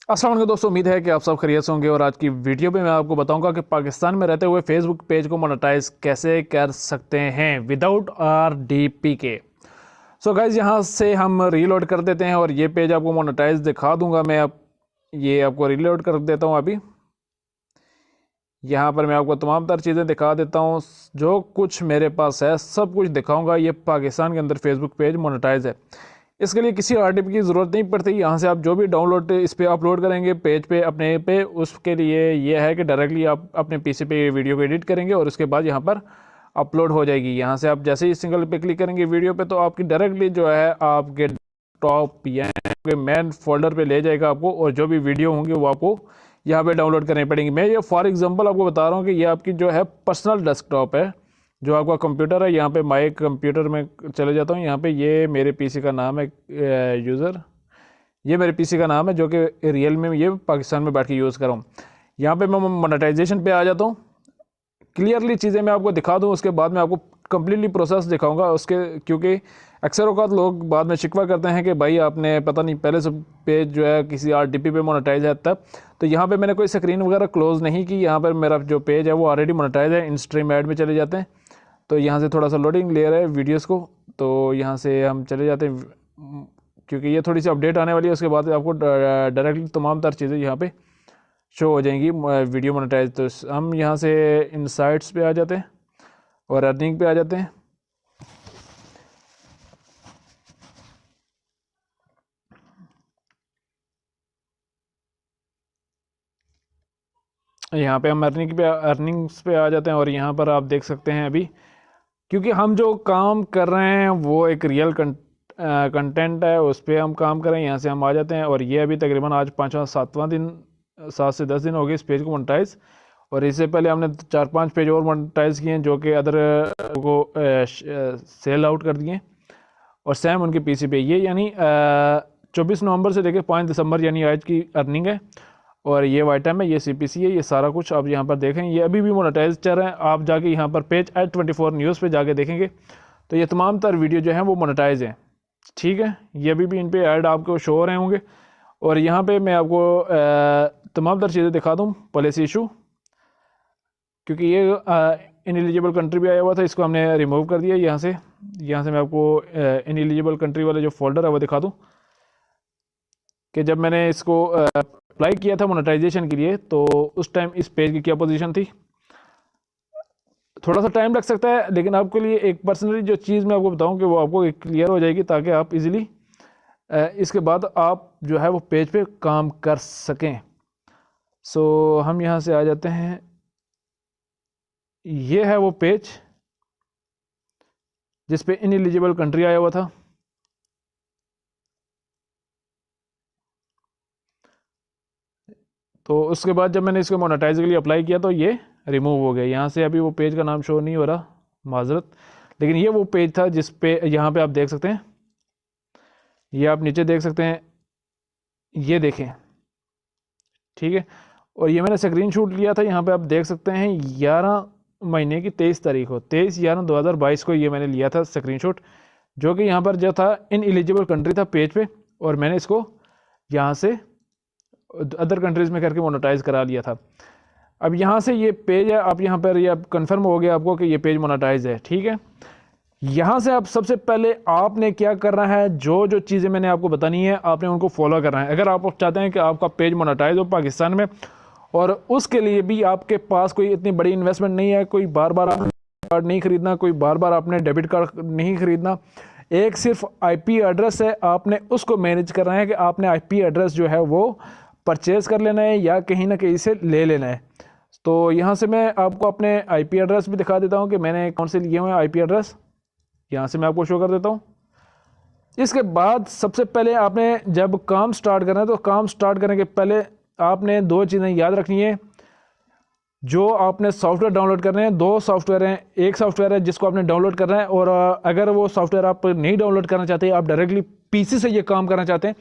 अस्सलाम वालेकुम दोस्तों, उम्मीद है कि आप सब खैरियत से होंगे। और आज की वीडियो में मैं आपको बताऊंगा कि पाकिस्तान में रहते हुए फेसबुक पेज को मोनेटाइज कैसे कर सकते हैं विदाउट RDP के। सो गाइज, यहाँ से हम रीलोड कर देते हैं और ये पेज आपको मोनेटाइज दिखा दूंगा। मैं अब ये आपको रीलोड कर देता हूँ। अभी यहाँ पर मैं आपको तमाम तर चीज़ें दिखा देता हूँ, जो कुछ मेरे पास है सब कुछ दिखाऊंगा। ये पाकिस्तान के अंदर फेसबुक पेज मोनेटाइज है। इसके लिए किसी RDP की ज़रूरत नहीं पड़ती। यहाँ से आप जो भी डाउनलोड इस पे अपलोड करेंगे पेज पे अपने पे, उसके लिए ये है कि डायरेक्टली आप अपने PC पे वीडियो को एडिट करेंगे और उसके बाद यहाँ पर अपलोड हो जाएगी। यहाँ से आप जैसे ही सिंगल पे क्लिक करेंगे वीडियो पे, तो आपकी डायरेक्टली जो है आपके टॉप या मेन फोल्डर पे ले जाएगा आपको, और जो भी वीडियो होंगे वो आपको यहाँ पे डाउनलोड करनी पड़ेंगी। मैं ये फॉर एग्जांपल आपको बता रहा हूँ कि ये आपकी जो है पर्सनल डेस्कटॉप है, जो आपका कंप्यूटर है। यहाँ पे माई कंप्यूटर में चले जाता हूँ। यहाँ पे ये मेरे PC का नाम है यूज़र, ये मेरे PC का नाम है, जो कि रियल में ये पाकिस्तान में बैठ के यूज़ कर रहा हूँ। यहाँ पे मैं मोनेटाइजेशन पे आ जाता हूँ। क्लियरली चीज़ें मैं आपको दिखा दूँ, उसके बाद मैं आपको कम्प्लीटली प्रोसेस दिखाऊंगा उसके, क्योंकि अक्सर औक़ात लोग बाद में शिकवा करते हैं कि भाई आपने पता नहीं पहले से पेज जो है किसी RDP पे मोनेटाइज है तब। तो यहाँ पे मैंने कोई स्क्रीन वगैरह क्लोज़ नहीं की। यहाँ पर मेरा जो पेज है वो ऑलरेडी मोनेटाइज है। इन स्ट्रीम ऐड में चले जाते हैं, तो यहाँ से थोड़ा सा लोडिंग ले रहा है वीडियोस को, तो यहाँ से हम चले जाते हैं क्योंकि ये थोड़ी सी अपडेट आने वाली है। उसके बाद आपको डायरेक्टली तमाम तर चीज़ें यहाँ पे शो हो जाएंगी वीडियो मोनेटाइज। तो हम यहाँ से इनसाइट्स पे आ जाते हैं और अर्निंग पे आ जाते हैं। यहाँ पे हम अर्निंग्स पे आ जाते हैं और यहाँ पर आप देख सकते हैं अभी, क्योंकि हम जो काम कर रहे हैं वो एक रियल कंटेंट है, उस पर हम काम करें। यहाँ से हम आ जाते हैं और ये अभी तकरीबन आज 5वां दिन, 7 से 10 दिन हो गए इस पेज को मोनेटाइज। और इससे पहले हमने 4-5 पेज और मोनेटाइज किए हैं, जो कि अदर को सेल आउट कर दिए और सेम उनके PC पे। ये यानी 24 नवंबर से लेकर 5 दिसंबर यानी आज की अर्निंग है। और ये वाइटम है, ये CPC है, ये सारा कुछ आप यहाँ पर देखें। ये अभी भी मोनेटाइज चल रहा है। आप जाके यहाँ पर पेज @24 न्यूज़ पे जाके देखेंगे तो ये तमाम तर वीडियो जो है वो मोनेटाइज है। ठीक है, ये अभी भी इन पे ऐड आपको शो हो रहे होंगे। और यहाँ पे मैं आपको तमाम तर चीज़ें दिखा दूँ। पॉलिसी इशू, क्योंकि ये इनएलिजिबल कंट्री भी आया हुआ था, इसको हमने रिमूव कर दिया। यहाँ से मैं आपको इनएलिजिबल कंट्री वाला जो फोल्डर है वो दिखा दूँ कि जब मैंने इसको अप्लाई किया था मोनेटाइजेशन के लिए, तो उस टाइम इस पेज की क्या पोजीशन थी। थोड़ा सा टाइम लग सकता है, लेकिन आपके लिए एक पर्सनली जो चीज़ मैं आपको बताऊं कि वो आपको क्लियर हो जाएगी, ताकि आप इजीली इसके बाद आप जो है वो पेज पे काम कर सकें। सो हम यहाँ से आ जाते हैं। ये है वो पेज जिस पे इनएलिजिबल कंट्री आया हुआ था। तो उसके बाद जब मैंने इसको मोनेटाइज के लिए अप्लाई किया तो ये रिमूव हो गया। यहाँ से अभी वो पेज का नाम शो नहीं हो रहा, माजरत, लेकिन ये वो पेज था जिस पे यहाँ पे आप देख सकते हैं। ये आप नीचे देख सकते हैं, ये देखें, ठीक है। और ये मैंने स्क्रीनशॉट लिया था, यहाँ पे आप देख सकते हैं 11 महीने की 23 तारीख को, 23/11/2022 को ये मैंने लिया था स्क्रीनशॉट, जो कि यहाँ पर जो था इनएलिजिबल कंट्री था पेज पे, और मैंने इसको यहाँ से अदर कंट्रीज़ में करके मोनेटाइज करा लिया था। अब यहाँ से ये पेज है, आप यहाँ पर ये अब कन्फर्म हो गया आपको कि ये पेज मोनेटाइज है। ठीक है, यहाँ से आप सबसे पहले आपने क्या करना है, जो चीज़ें मैंने आपको बतानी है आपने उनको फॉलो करना है। अगर आप चाहते हैं कि आपका पेज मोनेटाइज हो पाकिस्तान में, और उसके लिए भी आपके पास कोई इतनी बड़ी इन्वेस्टमेंट नहीं है, कोई बार बार आपने कार्ड नहीं खरीदना, कोई बार बार आपने डेबिट कार्ड नहीं खरीदना, एक सिर्फ IP एड्रेस है, आपने उसको मैनेज करना है कि आपने IP एड्रेस जो है वो परचेज़ कर लेना है या कहीं ना कहीं से ले लेना है। तो यहाँ से मैं आपको अपने IP एड्रेस भी दिखा देता हूँ कि मैंने कौन से लिए हुए हैं IP एड्रेस। यहाँ से मैं आपको शो कर देता हूँ। इसके बाद सबसे पहले आपने जब काम स्टार्ट करना है, तो काम स्टार्ट करने के पहले आपने 2 चीज़ें याद रखनी है। जो आपने सॉफ्टवेयर डाउनलोड करने हैं, 2 सॉफ्टवेयर हैं। एक सॉफ्टवेयर है जिसको आपने डाउनलोड करना है, और अगर वो सॉफ्टवेयर आप नहीं डाउनलोड करना चाहते, आप डायरेक्टली PC से ये काम करना चाहते हैं,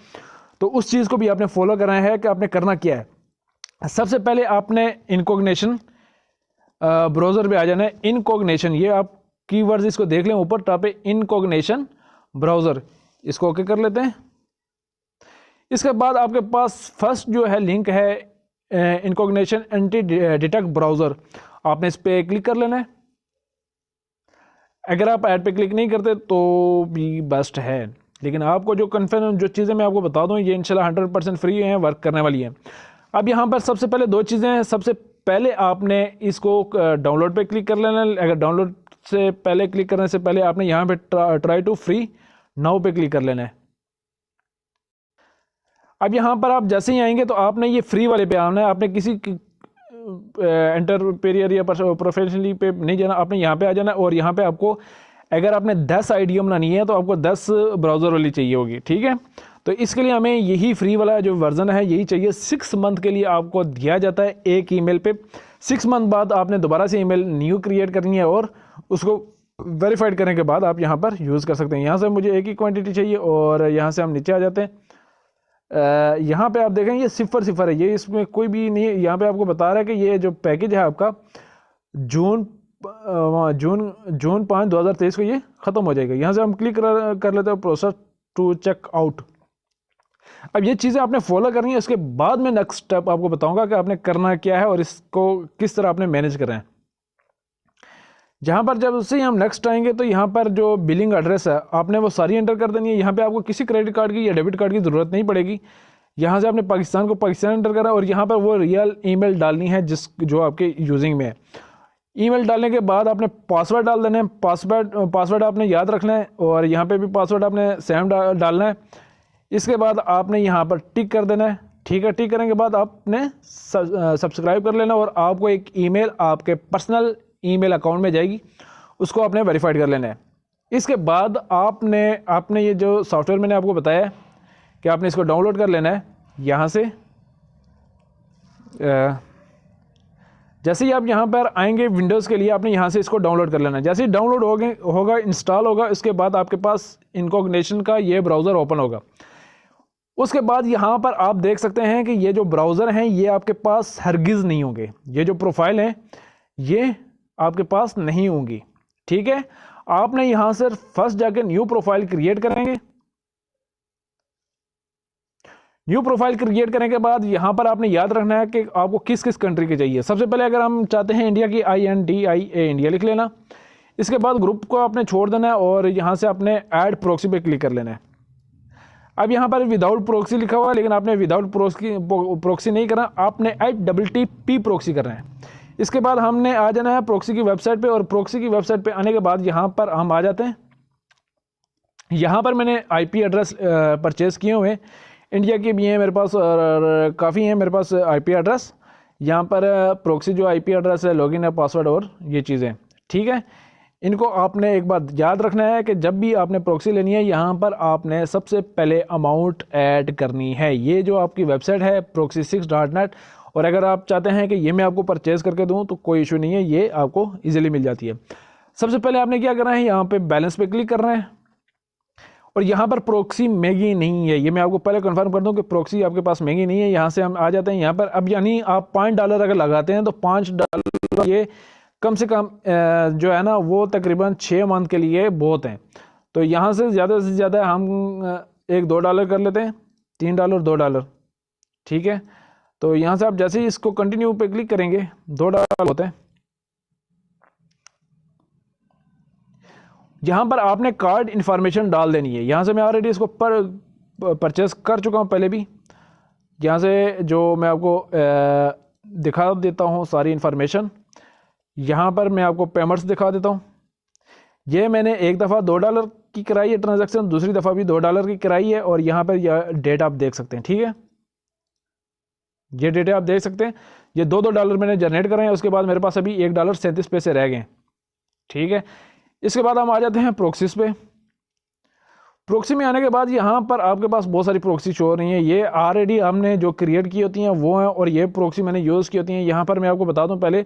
तो उस चीज़ को भी आपने फॉलो करना है कि आपने करना क्या है। सबसे पहले आपने इनकॉग्निशन ब्राउज़र पे आ जाना है। इनकॉग्निशन, ये आप कीवर्ड्स इसको देख लें ऊपर टॉप पे, इनकॉग्निशन ब्राउज़र, इसको ओके कर लेते हैं। इसके बाद आपके पास फर्स्ट जो है लिंक है इनकॉग्निशन एंटी डिटेक्ट ब्राउज़र, आपने इस पर क्लिक कर लेना है। अगर आप ऐड पे क्लिक नहीं करते तो भी बेस्ट है, लेकिन आपको जो कन्फर्म जो चीज़ें मैं आपको बता दूं ये इंशाल्लाह 100% फ्री हैं, वर्क करने वाली हैं। अब यहाँ पर सबसे पहले दो चीज़ें हैं। सबसे पहले आपने इसको डाउनलोड पे क्लिक कर लेना है। अगर डाउनलोड से पहले क्लिक करने से पहले आपने यहाँ पे ट्राई टू फ्री नाउ पे क्लिक कर लेना है। अब यहाँ पर आप जैसे ही आएंगे तो आपने ये फ्री वाले पे आना है, आपने किसी एंटरप्रेन्योर या प्रोफेशनली पे नहीं जाना, आपने यहाँ पे आ जाना है। और यहाँ पे आपको अगर आपने 10 आईडियाँ बनानी है तो आपको 10 ब्राउज़र वाली चाहिए होगी, ठीक है। तो इसके लिए हमें यही फ्री वाला जो वर्जन है यही चाहिए। 6 मंथ के लिए आपको दिया जाता है एक ईमेल पे। 6 मंथ बाद आपने दोबारा से ईमेल न्यू क्रिएट करनी है और उसको वेरीफाइड करने के बाद आप यहाँ पर यूज़ कर सकते हैं। यहाँ से मुझे एक ही क्वांटिटी चाहिए और यहाँ से हम नीचे आ जाते हैं। यहाँ पे आप देखें ये 0 है, ये इसमें कोई भी नहीं है। यहाँ पे आपको बता रहा है कि ये जो पैकेज है आपका जून 5 2023 को ये ख़त्म हो जाएगा। यहाँ से हम क्लिक कर लेते हैं प्रोसेस टू चेक आउट। अब ये चीज़ें आपने फॉलो करनी है, उसके बाद में नेक्स्ट स्टेप आपको बताऊंगा कि आपने करना क्या है और इसको किस तरह आपने मैनेज करना है। जहाँ पर जब से हम नेक्स्ट आएंगे तो यहाँ पर जो बिलिंग एड्रेस है आपने वो सारी एंटर कर देनी है। यहाँ पे आपको किसी क्रेडिट कार्ड की या डेबिट कार्ड की ज़रूरत नहीं पड़ेगी। यहाँ से आपने पाकिस्तान को पाकिस्तान एंटर करा और यहाँ पर वो रियल ईमेल डालनी है जो आपके यूजिंग में है। ईमेल डालने के बाद आपने पासवर्ड डाल देना है। पासवर्ड आपने याद रखना है और यहाँ पे भी पासवर्ड आपने सेम डालना है। इसके बाद आपने यहाँ पर टिक कर देना है, ठीक है। टिक करने के बाद आपने सब्सक्राइब कर लेना और आपको एक ईमेल आपके पर्सनल ईमेल अकाउंट में जाएगी, उसको आपने वेरीफाइड कर लेना है। इसके बाद आपने ये जो सॉफ्टवेयर मैंने आपको बताया है कि आपने इसको डाउनलोड कर लेना है। यहाँ से जैसे ही आप यहाँ पर आएंगे विंडोज़ के लिए आपने यहाँ से इसको डाउनलोड कर लेना है। जैसे ही डाउनलोड होगा इंस्टॉल होगा, इसके बाद आपके पास इनकॉग्निशन का ये ब्राउज़र ओपन होगा। उसके बाद यहाँ पर आप देख सकते हैं कि ये जो ब्राउज़र हैं ये आपके पास हरगिज़ नहीं होंगे। ये जो प्रोफाइल है ये आपके पास नहीं होंगी, ठीक है। आपने यहाँ से फर्स्ट जाके न्यू प्रोफाइल क्रिएट करेंगे। न्यू प्रोफाइल क्रिएट करने के बाद यहाँ पर आपने याद रखना है कि आपको किस किस कंट्री की चाहिए। सबसे पहले अगर हम चाहते हैं इंडिया की INDIA इंडिया लिख लेना। इसके बाद ग्रुप को आपने छोड़ देना है और यहाँ से आपने ऐड प्रोक्सी पे क्लिक कर लेना है। अब यहाँ पर विदाउट प्रोक्सी लिखा हुआ है, लेकिन आपने विदाउट प्रोक्सी नहीं करना, आपने HTTP प्रोक्सी करना है। इसके बाद हमने आ जाना है प्रोक्सी की वेबसाइट पे और प्रोक्सी की वेबसाइट पे आने के बाद यहाँ पर हम आ जाते हैं। यहाँ पर मैंने IP एड्रेस परचेज किए हुए हैं, इंडिया के भी हैं मेरे पास और काफ़ी हैं मेरे पास IP एड्रेस। यहाँ पर प्रोक्सी जो IP एड्रेस है, लॉगिन है, पासवर्ड और ये चीज़ें, ठीक है। इनको आपने एक बात याद रखना है कि जब भी आपने प्रोक्सी लेनी है यहाँ पर आपने सबसे पहले अमाउंट ऐड करनी है। ये जो आपकी वेबसाइट है proxy6.net, और अगर आप चाहते हैं कि ये मैं आपको परचेज़ करके दूँ तो कोई इशू नहीं है, ये आपको ईजिली मिल जाती है। सबसे पहले आपने क्या करना है, यहाँ पे बैलेंस पे क्लिक करना है और यहाँ पर प्रोक्सी महंगी नहीं है। ये मैं आपको पहले कंफर्म कर दूं कि प्रोक्सी आपके पास महंगी नहीं है। यहाँ से हम आ जाते हैं यहाँ पर। अब यानी आप $5 अगर लगाते हैं तो $5 ये कम से कम जो है ना वो तकरीबन 6 मंथ के लिए बहुत हैं। तो यहाँ से ज़्यादा हम $1-2 कर लेते हैं, $3 $2, ठीक है। तो यहाँ से आप जैसे ही इसको कंटिन्यू पे क्लिक करेंगे $2 होते हैं। यहाँ पर आपने कार्ड इन्फॉर्मेशन डाल देनी है। यहाँ से मैं ऑलरेडी इसको परचेस कर चुका हूँ पहले भी। यहाँ से जो मैं आपको दिखा देता हूँ सारी इन्फॉर्मेशन। यहाँ पर मैं आपको पेमेंट्स दिखा देता हूँ। ये मैंने एक दफ़ा $2 की कराई है ट्रांजैक्शन, दूसरी दफ़ा भी $2 की कराई है और यहाँ पर यह डेट आप देख सकते हैं, ठीक है। ये डेटा आप देख सकते हैं, ये $2 मैंने जनरेट कराए हैं। उसके बाद मेरे पास अभी $1.37 रह गए, ठीक है। इसके बाद हम आ जाते हैं प्रोक्सीज पे। प्रोक्सी में आने के बाद यहाँ पर आपके पास बहुत सारी प्रोक्सी शो हो रही हैं। ये ऑलरेडी हमने जो क्रिएट की होती हैं वो हैं और ये प्रोक्सी मैंने यूज़ की होती हैं। यहाँ पर मैं आपको बता दूँ पहले,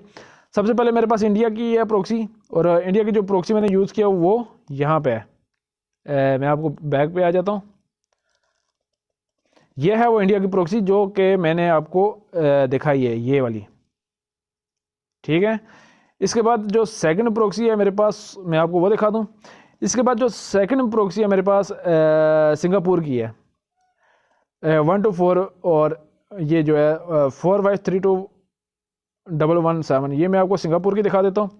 सबसे पहले मेरे पास इंडिया की है प्रोक्सी और इंडिया की जो प्रोक्सी मैंने यूज़ किया वो यहाँ पे है। मैं आपको बैक पे आ जाता हूँ। ये है वो इंडिया की प्रोक्सी जो कि मैंने आपको दिखाई है, ये वाली, ठीक है। इसके बाद जो सेकंड प्रोक्सी है मेरे पास, मैं आपको वो दिखा दूं। इसके बाद जो सेकंड प्रोक्सी है मेरे पास सिंगापुर की है। 124 और ये जो है 4532117, ये मैं आपको सिंगापुर की दिखा देता हूँ।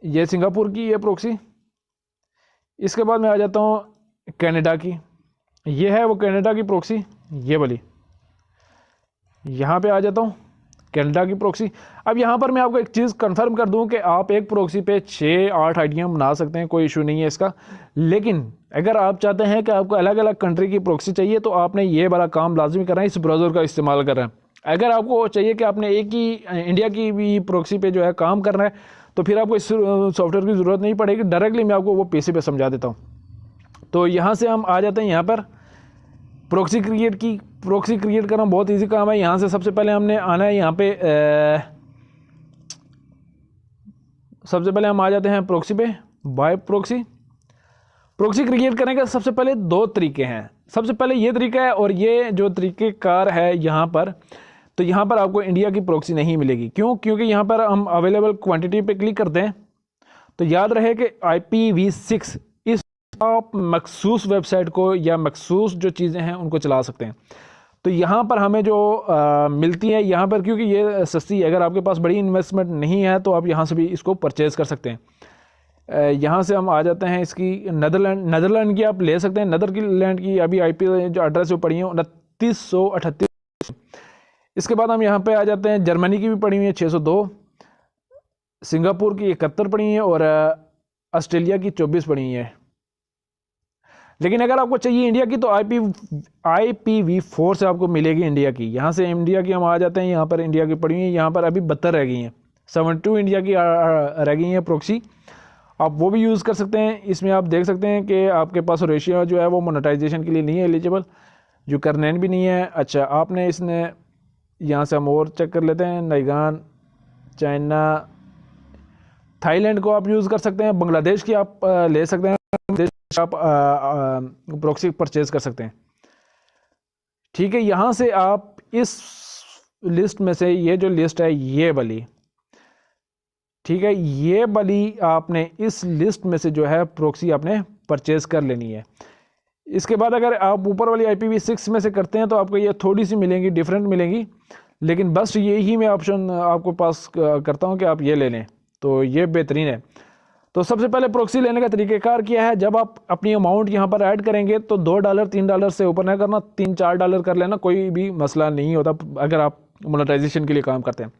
ये सिंगापुर की ये प्रॉक्सी। इसके बाद मैं आ जाता हूँ कनाडा की। ये है वो कनाडा की प्रॉक्सी, ये वाली। यहाँ पे आ जाता हूँ कनाडा की प्रॉक्सी। अब यहाँ पर मैं आपको एक चीज़ कंफर्म कर दूँ कि आप एक प्रॉक्सी पे 6-8 आईडियाँ बना सकते हैं, कोई इशू नहीं है इसका। लेकिन अगर आप चाहते हैं कि आपको अलग अलग कंट्री की प्रॉक्सी चाहिए तो आपने ये वाला काम लाजमी करना है, इस ब्राउज़र का इस्तेमाल करना है। अगर आपको चाहिए कि आपने एक ही इंडिया की भी प्रॉक्सी पे जो है काम करना है तो फिर आपको इस सॉफ्टवेयर की ज़रूरत नहीं पड़ेगी। डायरेक्टली मैं आपको वो पीसी पे समझा देता हूँ। तो यहाँ से हम आ जाते हैं यहाँ पर प्रॉक्सी क्रिएट करना बहुत इजी काम है। यहाँ से सबसे पहले हमने आना है यहाँ पे सबसे पहले हम आ जाते हैं प्रॉक्सी पे, बाय प्रॉक्सी क्रिएट करने के सबसे पहले 2 तरीके हैं। सबसे पहले ये तरीका है और ये जो तरीक़ेकार है यहाँ पर, तो यहाँ पर आपको इंडिया की प्रॉक्सी नहीं मिलेगी। क्यों? क्योंकि यहाँ पर हम अवेलेबल क्वांटिटी पे क्लिक करते हैं तो याद रहे कि IPv6 इस आप मखसूस वेबसाइट को या मखसूस जो चीज़ें हैं उनको चला सकते हैं। तो यहाँ पर हमें जो मिलती है यहाँ पर, क्योंकि ये सस्ती है, अगर आपके पास बड़ी इन्वेस्टमेंट नहीं है तो आप यहाँ से भी इसको परचेज़ कर सकते हैं। यहाँ से हम आ जाते हैं इसकी नदरलैंड की आप ले सकते हैं। नदरलैंड की अभी IP जो एड्रेस वो पड़ी है 2938। इसके बाद हम यहाँ पे आ जाते हैं, जर्मनी की भी पड़ी हुई है 602, सिंगापुर की 71 पड़ी है और ऑस्ट्रेलिया की 24 पड़ी है। लेकिन अगर आपको चाहिए इंडिया की तो IPv4 से आपको मिलेगी इंडिया की। यहाँ से इंडिया की हम आ जाते हैं, यहाँ पर इंडिया की पड़ी हुई है, यहाँ पर अभी 72 रह गई हैं, 72 इंडिया की रह गई हैं प्रॉक्सी। आप वो भी यूज़ कर सकते हैं। इसमें आप देख सकते हैं कि आपके पास रेशियो जो है वो मोनेटाइजेशन के लिए नहीं है एलिजिबल, जो करनैन भी नहीं है। अच्छा, आपने इसने यहाँ से हम और चेक कर लेते हैं, नाइगान, चाइना, थाईलैंड को आप यूज़ कर सकते हैं, बांग्लादेश की आप ले सकते हैं, आप प्रॉक्सी परचेज कर सकते हैं। ठीक है, यहाँ से आप इस लिस्ट में से ये जो लिस्ट है ये वाली, ठीक है, ये वाली आपने इस लिस्ट में से जो है प्रॉक्सी आपने परचेज कर लेनी है। इसके बाद अगर आप ऊपर वाली IPv6 में से करते हैं तो आपको ये थोड़ी सी मिलेंगी, डिफरेंट मिलेंगी, लेकिन बस यही मैं ऑप्शन आपको पास करता हूँ कि आप ये ले लें, तो ये बेहतरीन है। तो सबसे पहले प्रॉक्सी लेने का तरीक़ाकार क्या है, जब आप अपनी अमाउंट यहाँ पर ऐड करेंगे तो $2 $3 से ऊपर ना करना, $3-4 कर लेना, कोई भी मसला नहीं होता अगर आप मोनेटाइजेशन के लिए काम करते हैं।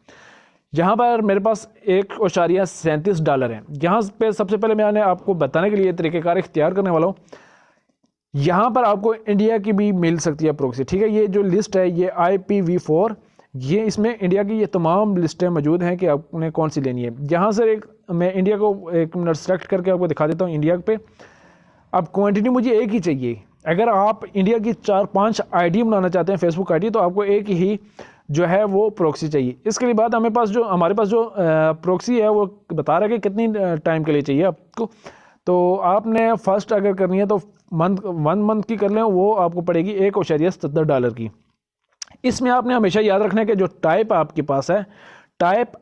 यहाँ पर मेरे पास $1.37 है। यहाँ पे सबसे पहले मैंने आपको बताने के लिए तरीक़ाकार इख्तियार करने वाला हूँ। यहाँ पर आपको इंडिया की भी मिल सकती है प्रॉक्सी, ठीक है। ये जो लिस्ट है ये IPv4, ये इसमें इंडिया की ये तमाम लिस्टें मौजूद हैं कि आपने कौन सी लेनी है। यहाँ से मैं इंडिया को 1 मिनट सेलेक्ट करके आपको दिखा देता हूँ इंडिया पे। अब क्वांटिटी मुझे एक ही चाहिए। अगर आप इंडिया की 4-5 ID बनाना चाहते हैं, फेसबुक ID, तो आपको एक ही जो है वो प्रॉक्सी चाहिए। इसके लिए बाद हमारे पास जो प्रॉक्सी है वो बता रहा है कि कितनी टाइम के लिए चाहिए आपको। तो आपने फर्स्ट अगर करनी है तो 1 मंथ की कर लें, वो आपको पड़ेगी $1.70 की। इसमें आपने हमेशा याद रखना है कि जो टाइप आपके पास है, टाइप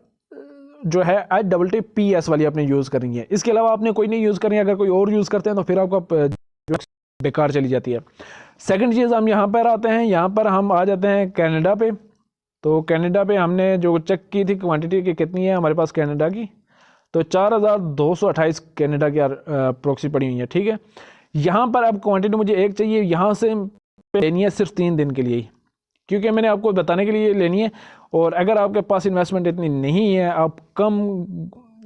जो है HTTPS वाली आपने यूज़ करनी है। इसके अलावा आपने कोई नहीं यूज़ करनी है। अगर कोई और यूज़ करते हैं तो फिर आपका बेकार चली जाती है। सेकंड चीज़, हम यहाँ पर आते हैं, यहाँ पर हम आ जाते हैं कनाडा पे। तो कनाडा पे हमने जो चेक की थी क्वांटिटी की कितनी है हमारे पास कनाडा की, तो 4228 कनाडा की प्रॉक्सी पड़ी हुई है, ठीक है। यहाँ पर अब क्वांटिटी मुझे एक चाहिए, यहाँ से लेनी है सिर्फ 3 दिन के लिए ही, क्योंकि मैंने आपको बताने के लिए लेनी है। और अगर आपके पास इन्वेस्टमेंट इतनी नहीं है, आप कम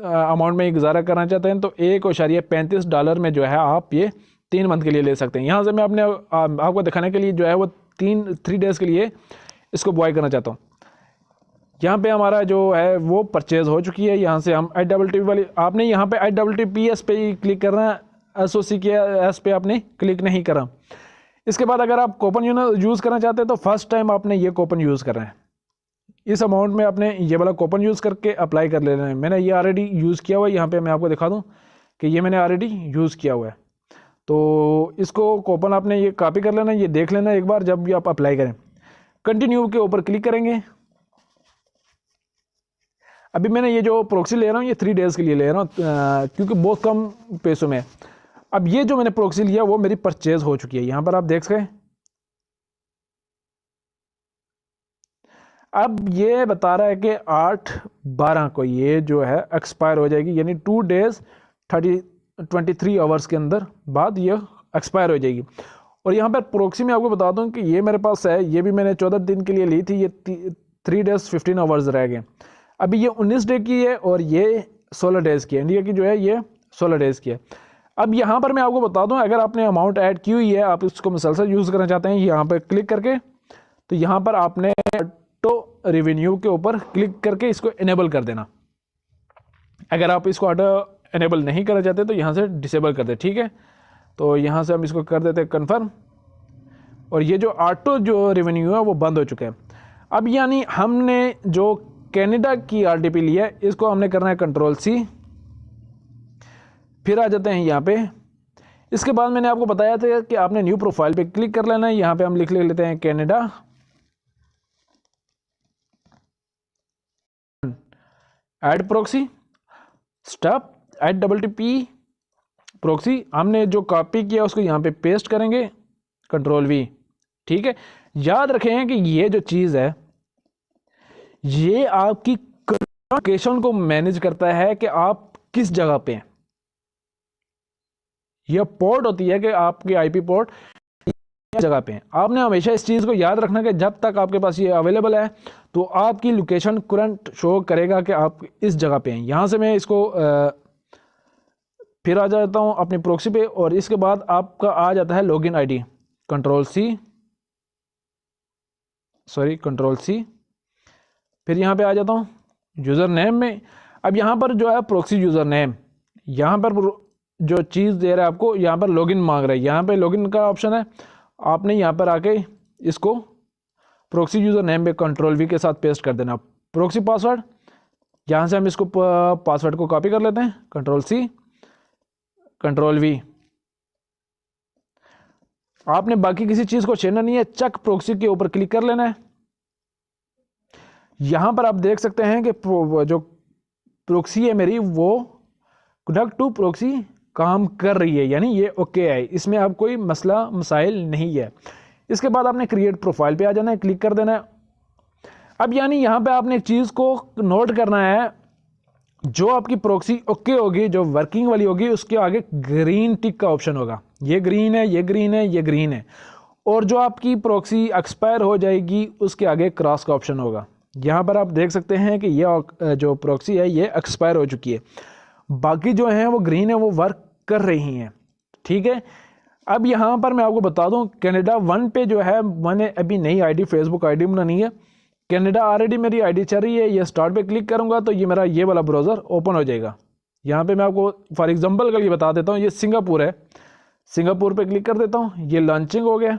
अमाउंट में गुजारा करना चाहते हैं, तो $1.35 में जो है आप ये 3 मंथ के लिए ले सकते हैं। यहाँ से मैं अपने आपको दिखाने के लिए जो है वो 3 डेज़ के लिए इसको बॉय करना चाहता हूँ। यहाँ पे हमारा जो है वो परचेज़ हो चुकी है। यहाँ से हम HTTP वाली, आपने यहाँ पे HTTPS पे ही क्लिक करना है, SOCKS पे आपने क्लिक नहीं करा। इसके बाद अगर आप कूपन यूज़ करना चाहते हैं तो फर्स्ट टाइम आपने ये कूपन यूज़ करना है। इस अमाउंट में आपने ये वाला कूपन यूज़ करके अप्लाई कर लेना है। मैंने ये ऑलरेडी यूज़ किया हुआ है, यहाँ पे मैं आपको दिखा दूँ कि ये मैंने ऑलरेडी यूज़ किया हुआ है। तो इसको कूपन आपने ये कॉपी कर लेना, ये देख लेना एक बार जब भी आप अप्लाई करें। कंटिन्यू के ऊपर क्लिक करेंगे। अभी मैंने ये जो प्रॉक्सी ले रहा हूँ ये 3 डेज़ के लिए ले रहा हूँ क्योंकि बहुत कम पैसों में। अब ये जो मैंने प्रॉक्सी लिया वो मेरी परचेज़ हो चुकी है। यहाँ पर आप देख सकें अब ये बता रहा है कि 8/12 को ये जो है एक्सपायर हो जाएगी, यानी 2 डेज 23 आवर्स के अंदर बाद ये एक्सपायर हो जाएगी। और यहाँ पर प्रोक्सी में आपको बता दूं कि ये मेरे पास है, ये भी मैंने 14 दिन के लिए ली थी, ये 3 डेज 15 आवर्स रह गए। अभी ये 19 डे की है और ये 16 डेज़ की है, इंडिया की जो है ये 16 डेज़ की है। अब यहाँ पर मैं आपको बता दूं, अगर आपने अमाउंट ऐड की हुई है, आप इसको मुसलसल यूज़ करना चाहते हैं, यहाँ पर क्लिक करके, तो यहाँ पर आपने ऑटो रिवेन्यू के ऊपर क्लिक करके इसको इनेबल कर देना। अगर आप इसको ऑटो इनेबल नहीं करना चाहते तो यहाँ से डिसेबल कर दे, ठीक है। तो यहाँ से हम इसको कर देते हैं कन्फर्म, और ये जो ऑटो जो रेवेन्यू है वो बंद हो चुका है। अब यानी हमने जो कनाडा की आरटीपी लिया है, इसको हमने करना है Ctrl+C, फिर आ जाते हैं यहाँ पे। इसके बाद मैंने आपको बताया था कि आपने न्यू प्रोफाइल पे क्लिक कर लेना है। यहाँ पे हम लिख लेते हैं Canada, add proxy, stop add WTP proxy. हमने जो कॉपी किया उसको यहाँ पे पेस्ट करेंगे, Ctrl+V, ठीक है। याद रखें कि ये जो चीज़ है ये आपकी लोकेशन को मैनेज करता है कि आप किस जगह पे हैं। यह पोर्ट होती है कि आपकी आईपी पोर्ट जगह पे हैं। आपने हमेशा इस चीज़ को याद रखना कि जब तक आपके पास ये अवेलेबल है तो आपकी लोकेशन करंट शो करेगा कि आप इस जगह पे हैं। यहाँ से मैं इसको फिर आ जाता हूँ अपनी प्रॉक्सी पे, और इसके बाद आपका आ जाता है लॉगिन आईडी, Ctrl+C, फिर यहाँ पे आ जाता हूँ यूज़र नेम में। अब यहाँ पर जो है प्रॉक्सी यूज़र नेम, यहाँ पर जो चीज़ दे रहा है आपको, यहाँ पर लॉगिन मांग रहा है, यहाँ पे लॉगिन का ऑप्शन है। आपने यहाँ पर आके इसको प्रॉक्सी यूज़र नेम पे Ctrl+V के साथ पेस्ट कर देना। प्रॉक्सी पासवर्ड, यहाँ से हम इसको पासवर्ड को कॉपी कर लेते हैं, Ctrl+C, Ctrl+V। आपने बाकी किसी चीज़ को छेड़ना नहीं है, चेक प्रॉक्सी के ऊपर क्लिक कर लेना है। यहाँ पर आप देख सकते हैं कि जो प्रॉक्सी है मेरी वो कनेक्ट टू प्रॉक्सी काम कर रही है, यानी ये ओके है, इसमें अब कोई मसला मसाइल नहीं है। इसके बाद आपने क्रिएट प्रोफाइल पे आ जाना है, क्लिक कर देना है। अब यानी यहाँ पे आपने एक चीज़ को नोट करना है, जो आपकी प्रॉक्सी ओके होगी, जो वर्किंग वाली होगी, उसके आगे ग्रीन टिक का ऑप्शन होगा। ये ग्रीन है, ये ग्रीन है, ये ग्रीन है। और जो आपकी प्रॉक्सी एक्सपायर हो जाएगी उसके आगे क्रॉस का ऑप्शन होगा। यहाँ पर आप देख सकते हैं कि ये जो प्रॉक्सी है ये एक्सपायर हो चुकी है, बाकी जो हैं वो ग्रीन है, वो वर्क कर रही हैं, ठीक है। अब यहाँ पर मैं आपको बता दूं, कनाडा 1 पे जो है मैंने अभी नई आईडी, फेसबुक आईडी बनानी है। कनाडा ऑलरेडी मेरी आईडी चल रही है, ये स्टार्ट पे क्लिक करूँगा तो ये मेरा ये वाला ब्राउज़र ओपन हो जाएगा। यहाँ पे मैं आपको फॉर एग्जांपल के लिए बता देता हूँ, ये सिंगापुर है, सिंगापुर पे क्लिक कर देता हूँ, ये लॉन्चिंग हो गया।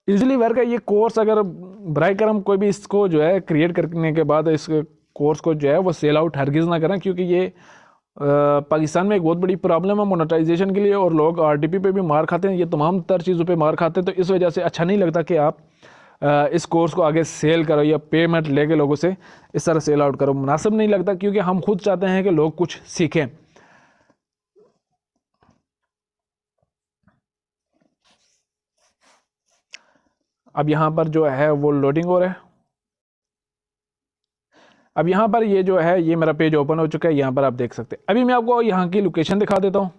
इजीली वर्क है ये कोर्स। अगर बराए करम कोई भी इसको जो है क्रिएट करने के बाद इस कोर्स को जो है वो सेल आउट हरगिज़ ना करें, क्योंकि ये पाकिस्तान में एक बहुत बड़ी प्रॉब्लम है मोनेटाइजेशन के लिए, और लोग आरटीपी पे भी मार खाते हैं, ये तमाम तर चीज़ों पे मार खाते हैं। तो इस वजह से अच्छा नहीं लगता कि आप इस कोर्स को आगे सेल करो या पेमेंट लेके लोगों से इस तरह सेल आउट करो, मुनासिब नहीं लगता, क्योंकि हम खुद चाहते हैं कि लोग कुछ सीखें। अब यहाँ पर जो है वो लोडिंग हो रहा है। अब यहाँ पर ये जो है ये मेरा पेज ओपन हो चुका है, यहाँ पर आप देख सकते हैं। अभी मैं आपको यहाँ की लोकेशन दिखा देता हूँ।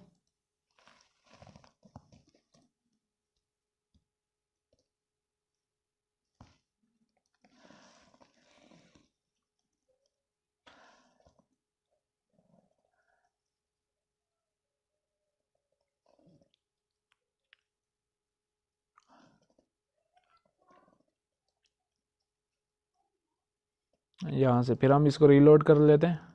यहाँ से फिर हम इसको रीलोड कर लेते हैं।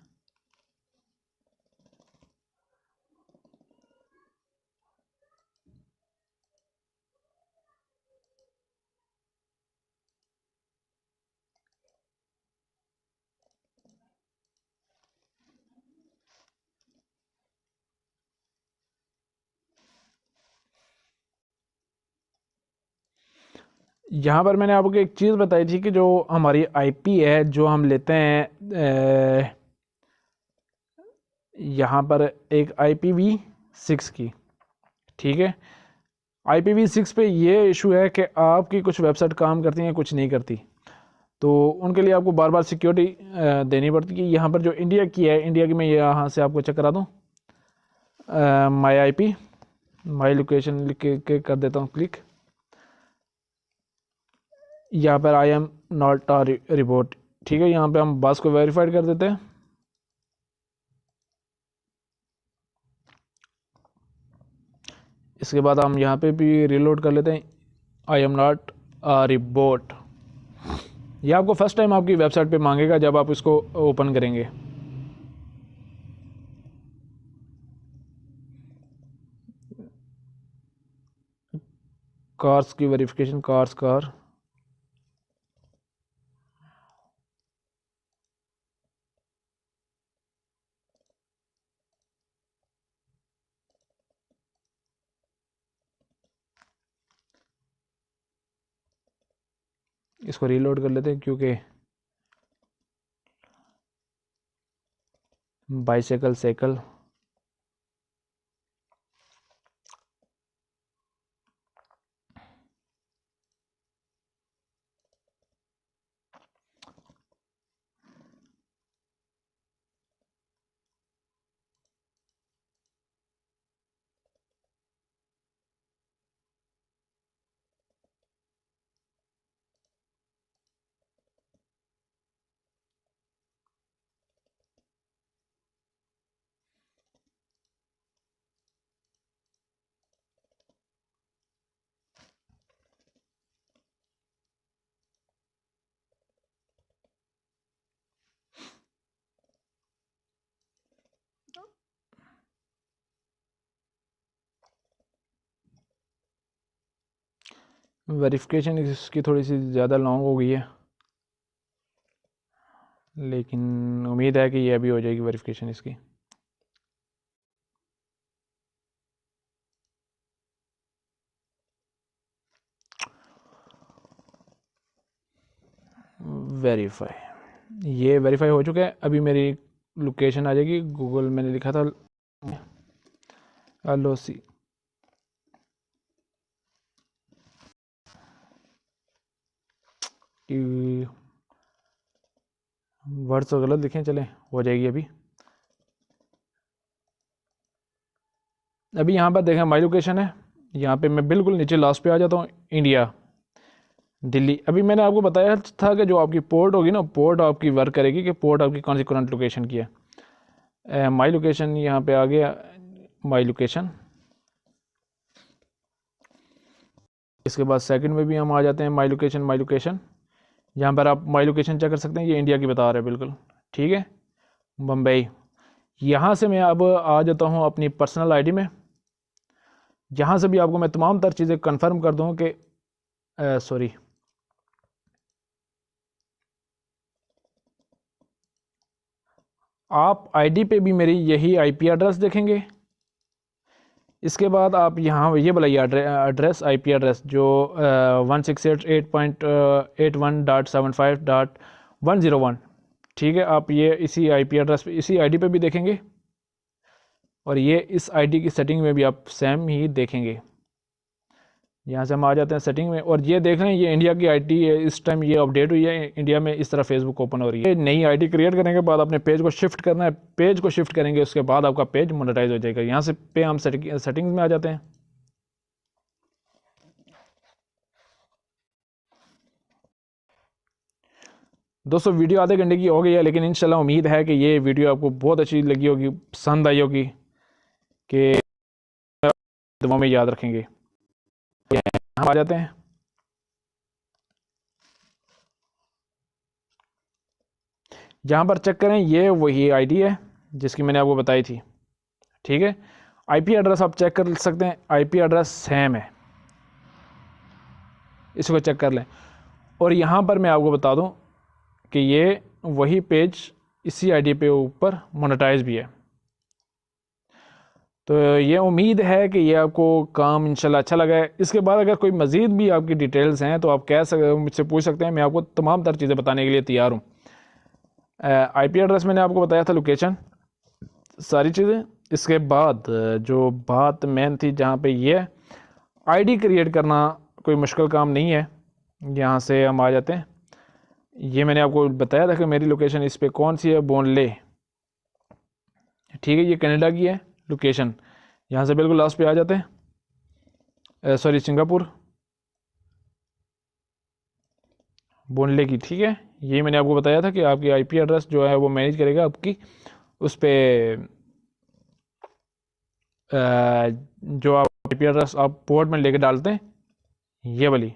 यहाँ पर मैंने आपको एक चीज़ बताई थी कि जो हमारी आईपी है जो हम लेते हैं यहाँ पर एक IPv6 की, ठीक है। IPv6 पे ये इशू है कि आपकी कुछ वेबसाइट काम करती हैं, कुछ नहीं करती, तो उनके लिए आपको बार बार सिक्योरिटी देनी पड़ती है। यहाँ पर जो इंडिया की है, इंडिया की मैं यहाँ से आपको चेक करा दूँ, माई IP, माई लोकेशन लिख के कर देता हूँ क्लिक। यहाँ पर I am not a report, ठीक है, यहाँ पे हम बस को वेरीफाइड कर देते हैं। इसके बाद हम यहाँ पे भी रीलोड कर लेते हैं, I am not a report. ये आपको फर्स्ट टाइम आपकी वेबसाइट पे मांगेगा जब आप इसको ओपन करेंगे। कार्स की वेरिफिकेशन, कार इसको रीलोड कर लेते हैं, क्योंकि बाइसाइकिल साइकिल वेरिफिकेशन इसकी थोड़ी सी ज़्यादा लॉन्ग हो गई है, लेकिन उम्मीद है कि ये अभी हो जाएगी वेरिफिकेशन इसकी। ये वेरीफाई हो चुका है। अभी मेरी लोकेशन आ जाएगी, गूगल मैंने लिखा था LOC, वर्ड्स तो गलत लिखे, चले हो जाएगी अभी। यहाँ पर देखें माई लोकेशन है, यहाँ पे मैं बिल्कुल नीचे लास्ट पे आ जाता हूँ, इंडिया दिल्ली। अभी मैंने आपको बताया था कि जो आपकी पोर्ट होगी ना, पोर्ट आपकी वर्क करेगी कि पोर्ट आपकी कौन सी करंट लोकेशन की है। माई लोकेशन यहाँ पे आ गया, माई लोकेशन। इसके बाद सेकंड में भी हम आ जाते हैं माई लोकेशन। यहाँ पर आप माई लोकेशन चेक कर सकते हैं, ये इंडिया की बता रहा है बिल्कुल, ठीक है, बम्बई। यहाँ से मैं अब आ जाता हूँ अपनी पर्सनल आईडी में। यहाँ से भी आपको मैं तमाम तर चीज़ें कंफर्म कर दूँ कि सॉरी, आप आईडी पे भी मेरी यही IP एड्रेस देखेंगे। इसके बाद आप यहाँ ये बताइए एड्रेस, IP एड्रेस जो 168.81.75.101, ठीक है, आप ये इसी IP एड्रेस पे, इसी ID पे भी देखेंगे, और ये इस ID की सेटिंग में भी आप सेम ही देखेंगे। यहाँ से हम आ जाते हैं सेटिंग में, और ये देख रहे हैं ये इंडिया की ID है, इस टाइम ये अपडेट हुई है इंडिया में, इस तरह फेसबुक ओपन हो रही है। नई ID क्रिएट करने के बाद अपने पेज को शिफ्ट करना है, पेज को शिफ्ट करेंगे, उसके बाद आपका पेज मोनेटाइज हो जाएगा। यहाँ से पे हम सेटिंग्स में आ जाते हैं। दोस्तों वीडियो आधे घंटे की हो गई है, लेकिन इंशाल्लाह उम्मीद है कि ये वीडियो आपको बहुत अच्छी लगी होगी, पसंद आई होगी, कि दुआ में याद रखेंगे। हम आ जाते हैं, यहाँ पर चेक करें, ये वही ID है जिसकी मैंने आपको बताई थी, ठीक है। IP एड्रेस आप चेक कर सकते हैं, IP एड्रेस सेम है, इसको चेक कर लें। और यहाँ पर मैं आपको बता दूँ कि ये वही पेज इसी ID पे ऊपर मोनेटाइज भी है। तो ये उम्मीद है कि ये आपको काम इंशाल्लाह अच्छा लगा है। इसके बाद अगर कोई मज़ीद भी आपकी डिटेल्स हैं तो आप कह सकते, मुझसे पूछ सकते हैं, मैं आपको तमाम तर चीज़ें बताने के लिए तैयार हूँ। IP एड्रेस मैंने आपको बताया था, लोकेशन, सारी चीज़ें। इसके बाद जो बात मेन थी, जहाँ पे ये आईडी क्रिएट करना कोई मुश्किल काम नहीं है। यहाँ से हम आ जाते हैं, ये मैंने आपको बताया था कि मेरी लोकेशन इस पे कौन सी है, बोनले, ठीक है, ये कनाडा की है लोकेशन। यहाँ से बिल्कुल लास्ट पे आ जाते हैं, सॉरी सिंगापुर, बोनले की, ठीक है। ये मैंने आपको बताया था कि आपकी आईपी एड्रेस जो है वो मैनेज करेगा आपकी उस पर, जो आप आईपी एड्रेस आप पोर्ट में लेके डालते हैं ये वाली,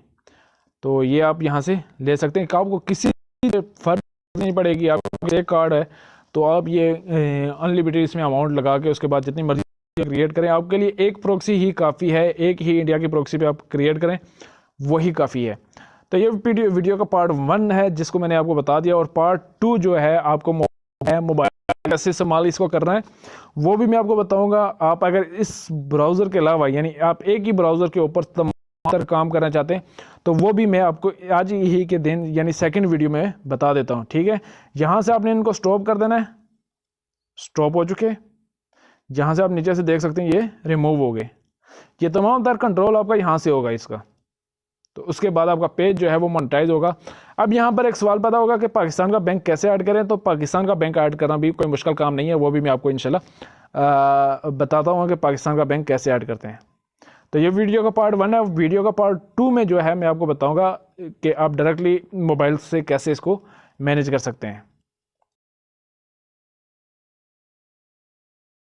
तो ये आप यहाँ से ले सकते हैं। आपको किसी फर्क नहीं पड़ेगी, आपको एक कार्ड है तो आप ये अनलिमिटेड इसमें अमाउंट लगा के उसके बाद जितनी मर्जी क्रिएट करें। आपके लिए एक प्रॉक्सी ही काफ़ी है, एक ही इंडिया की प्रॉक्सी पे आप क्रिएट करें वही काफ़ी है। तो ये वीडियो का पार्ट 1 है जिसको मैंने आपको बता दिया, और पार्ट 2 जो है आपको मोबाइल कैसे इस्तेमाल इसको करना है वो भी मैं आपको बताऊंगा। आप अगर इस ब्राउज़र के अलावा यानी आप एक ही ब्राउज़र के ऊपर काम करना चाहते हैं तो वो भी मैं आपको आज ही के दिन यानी सेकंड वीडियो में बता देता हूं, ठीक है। यहां से आपने इनको स्टॉप कर देना है, स्टॉप हो चुके। जहां से आप नीचे से देख सकते हैं ये रिमूव हो गए। ये तमाम तर कंट्रोल आपका यहां से होगा इसका, तो उसके बाद आपका पेज जो है वो मोनेटाइज होगा। अब यहाँ पर एक सवाल पैदा होगा कि पाकिस्तान का बैंक कैसे ऐड करें, तो पाकिस्तान का बैंक ऐड करना भी कोई मुश्किल काम नहीं है, वो भी मैं आपको इंशाल्लाह बताता हूँ कि पाकिस्तान का बैंक कैसे ऐड करते हैं। तो ये वीडियो का पार्ट 1 है। वीडियो का पार्ट 2 में जो है मैं आपको बताऊँगा कि आप डायरेक्टली मोबाइल से कैसे इसको मैनेज कर सकते हैं।